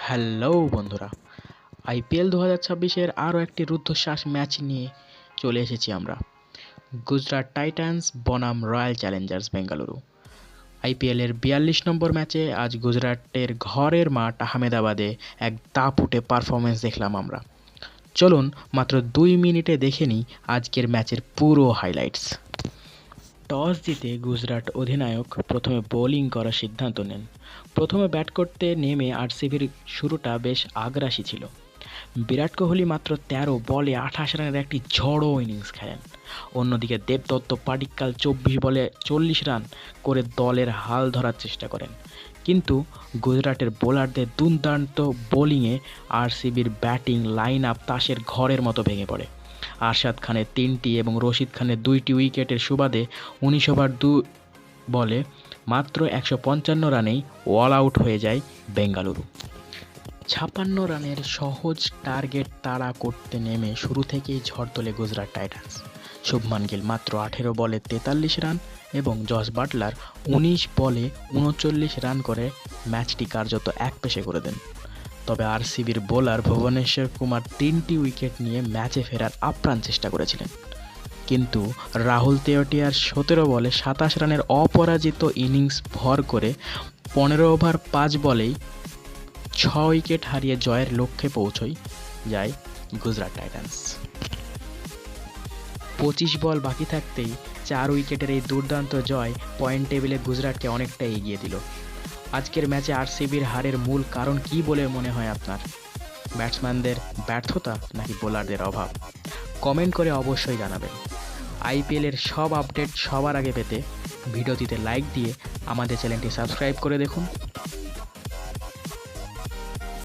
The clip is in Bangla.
হ্যালো বন্ধুরা, আইপিএল 2026-এর আরও একটি রুদ্ধশ্বাস ম্যাচ নিয়ে চলে এসেছি আমরা। গুজরাট টাইটান্স বনাম রয়্যাল চ্যালেঞ্জার্স বেঙ্গালুরু। আইপিএলের 42 নম্বর ম্যাচে আজ গুজরাটের ঘরের মাঠ আহমেদাবাদে এক দাপুটে পারফরমেন্স দেখলাম আমরা। চলুন মাত্র 2 মিনিটে দেখে নিই আজকের ম্যাচের পুরো হাইলাইটস। টস জিতে গুজরাট অধিনায়ক প্রথমে বোলিং করার সিদ্ধান্ত নেন। প্রথমে ব্যাট করতে নেমে আরসিবির শুরুটা বেশ আগ্রাসী ছিল। বিরাট কোহলি মাত্র 13 বলে 28 রানের একটি ঝড়ো ইনিংস খেলেন। অন্যদিকে দেবদত্ত পাডিক্কাল 24 বলে 40 রান করে দলের হাল ধরার চেষ্টা করেন। কিন্তু গুজরাটের বোলারদের দুর্দান্ত বোলিংয়ে আরসিবির ব্যাটিং লাইন আপ তাসের ঘরের মতো ভেঙে পড়ে। আরশাদ খানের 3টি এবং রশিদ খানের 2টি উইকেটের সুবাদে 19 ওভার 2 বলে মাত্র 155 রানেই অল আউট হয়ে যায় বেঙ্গালুরু। 56 রানের সহজ টার্গেট তাড়া করতে নেমে শুরু থেকেই ঝড় তোলে গুজরাট টাইটান্স। শুভমান গিল মাত্র 18 বলে 43 রান এবং জস বাটলার 19 বলে 39 রান করে ম্যাচটি কার্যত একপেশে করে দেন। তবে আরসিবির বোলার ভুবনেশ্বর কুমার 3টি উইকেট নিয়ে ম্যাচে ফেরার আপ্রাণ চেষ্টা করেছিলেন, কিন্তু রাহুল তেওয়াটিয়ার 17 বলে 27 রানের অপরাজিত ইনিংস ভর করে 15 ওভার 5 বলেই 6 উইকেট হারিয়ে জয়ের লক্ষ্যে পৌঁছয় যায় গুজরাট টাইটান্স। 25 বল বাকি থাকতেই 4 উইকেটের এই দুর্দান্ত জয় পয়েন্ট টেবিলে গুজরাটকে অনেকটা এগিয়ে দিল। আজকের ম্যাচে আরসিবির হারের মূল কারণ কী বলে মনে হয় আপনার? ব্যাটসম্যানদের ব্যর্থতা নাকি বোলারদের অভাব? কমেন্ট করে অবশ্যই জানাবেন। আইপিএলের সব আপডেট সবার আগে পেতে ভিডিওটিতে লাইক দিয়ে আমাদের চ্যানেলটি সাবস্ক্রাইব করে দেখুন।